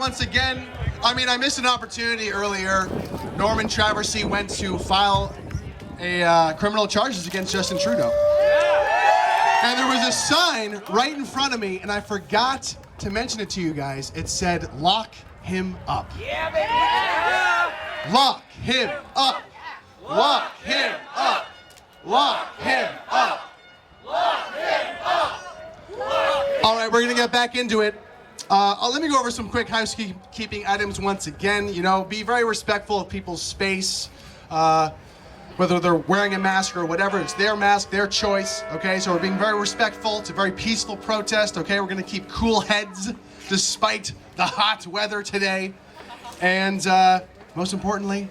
once again. I missed an opportunity earlier. Norman Traversy went to file a criminal charges against Justin Trudeau. And there was a sign right in front of me, and I forgot to mention it to you guys. It said, "Lock him up." Yeah, baby. Lock him up. Lock him up. Lock him up. Lock him up. All right, we're gonna get back into it. Let me go over some quick housekeeping items once again. Be very respectful of people's space. Whether they're wearing a mask or whatever, it's their mask, their choice, okay? So we're being very respectful. It's a very peaceful protest, okay? We're gonna keep cool heads despite the hot weather today. And most importantly,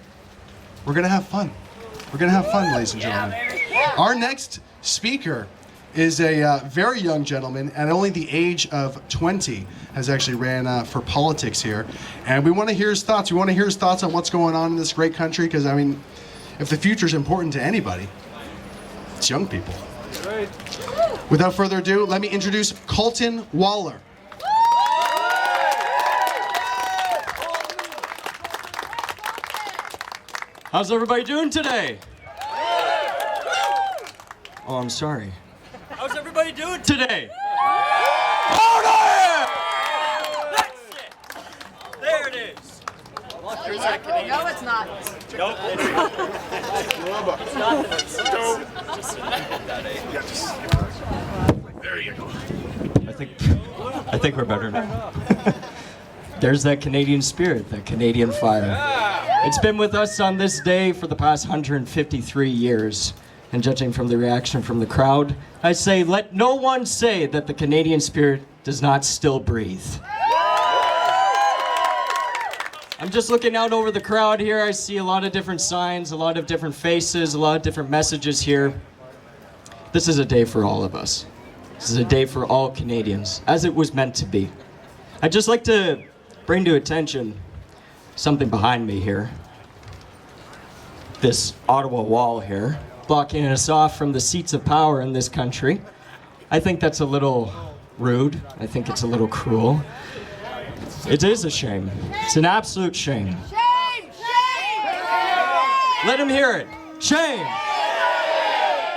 we're gonna have fun. We're gonna have fun, ladies and gentlemen. Our next speaker is a very young gentleman, at only the age of 20, has actually ran for politics here. And we wanna hear his thoughts. We wanna hear his thoughts on what's going on in this great country, because if the future is important to anybody, it's young people. Right. Without further ado, let me introduce Colton Waller. How's everybody doing today? Oh, I'm sorry. How's everybody doing today? That's it. There it is. No, it's not. Nope. It's not. There you go. I think we're better now. There's that Canadian spirit, that Canadian fire. It's been with us on this day for the past 153 years. And judging from the reaction from the crowd, I say, let no one say that the Canadian spirit does not still breathe. I'm just looking out over the crowd here. I see a lot of different signs, a lot of different faces, a lot of different messages here. This is a day for all of us. This is a day for all Canadians, as it was meant to be. I'd just like to bring to attention something behind me here. This Ottawa wall here, blocking us off from the seats of power in this country. I think that's a little rude. I think it's a little cruel. It is a shame. It's an absolute shame. Shame! Shame! Let him hear it. Shame!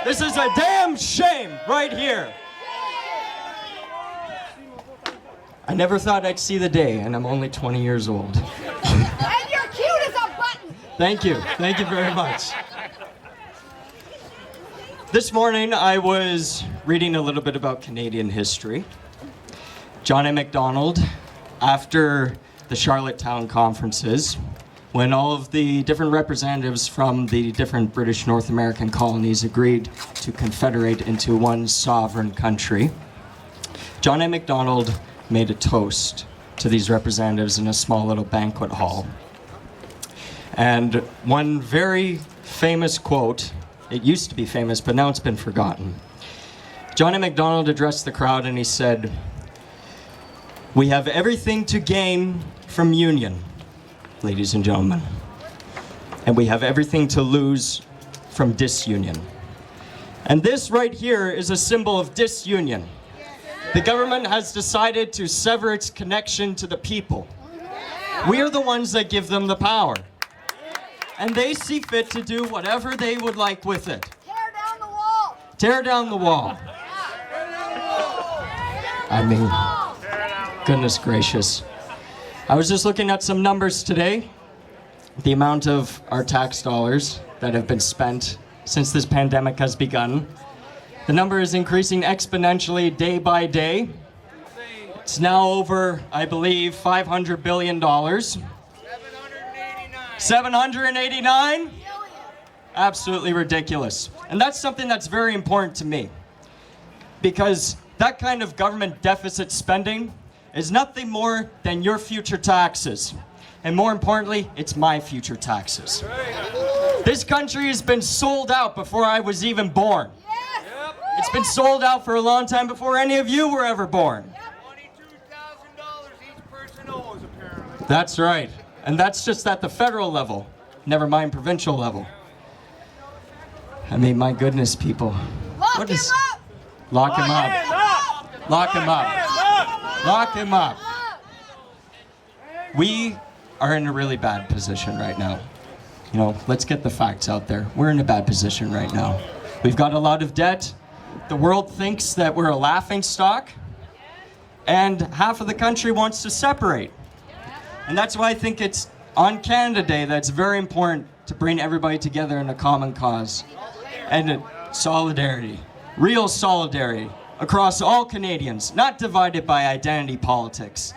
This is a damn shame right here. I never thought I'd see the day, and I'm only 20 years old. And you're cute as a button! Thank you. Thank you very much. This morning, I was reading a little bit about Canadian history. John A. Macdonald, after the Charlottetown conferences, when all of the different representatives from the different British North American colonies agreed to confederate into one sovereign country, John A. Macdonald made a toast to these representatives in a small little banquet hall. And one very famous quote, it used to be famous, but now it's been forgotten. John A. Macdonald addressed the crowd and he said, "We have everything to gain from union, ladies and gentlemen, and we have everything to lose from disunion. And this right here is a symbol of disunion. The government has decided to sever its connection to the people. We are the ones that give them the power. And they see fit to do whatever they would like with it. Tear down the wall! Tear down the wall." Goodness gracious. I was just looking at some numbers today. The amount of our tax dollars that have been spent since this pandemic has begun. The number is increasing exponentially day by day. It's now over, I believe, $500 billion. 789? Absolutely ridiculous. And that's something that's very important to me, because that kind of government deficit spending is nothing more than your future taxes. And more importantly, it's my future taxes. This country has been sold out before I was even born. It's been sold out for a long time before any of you were ever born. $22,000 each person owes, apparently. That's right. And that's just at the federal level, never mind provincial level. My goodness, people. Lock him up! Lock him up. Lock him up. Lock him up. We are in a really bad position right now. You know, let's get the facts out there. We're in a bad position right now. We've got a lot of debt. The world thinks that we're a laughing stock. And half of the country wants to separate. And that's why I think it's on Canada Day that's very important to bring everybody together in a common cause. And solidarity, real solidarity across all Canadians, not divided by identity politics.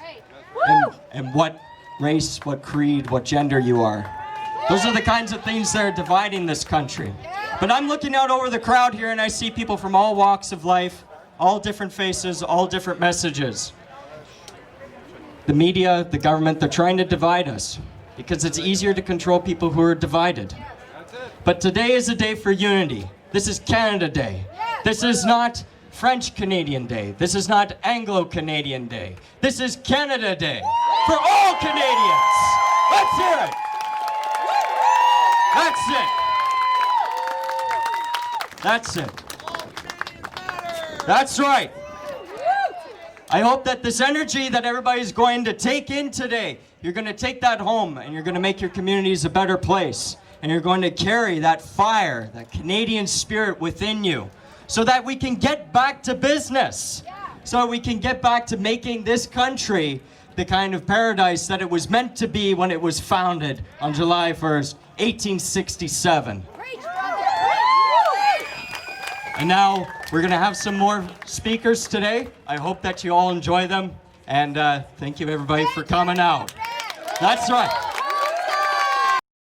And what race, what creed, what gender you are. Those are the kinds of things that are dividing this country. But I'm looking out over the crowd here and I see people from all walks of life, all different faces, all different messages. The media, the government, they're trying to divide us because it's easier to control people who are divided. But today is a day for unity. This is Canada Day. This is not French Canadian Day. This is not Anglo-Canadian Day. This is Canada Day for all Canadians. Let's hear it. That's it. That's it. That's right. I hope that this energy that everybody's going to take in today, you're going to take that home and you're going to make your communities a better place. And you're going to carry that fire, that Canadian spirit within you so that we can get back to business. So we can get back to making this country the kind of paradise that it was meant to be when it was founded on July 1st, 1867. And now we're going to have some more speakers today. I hope that you all enjoy them. And thank you everybody for coming out. That's right.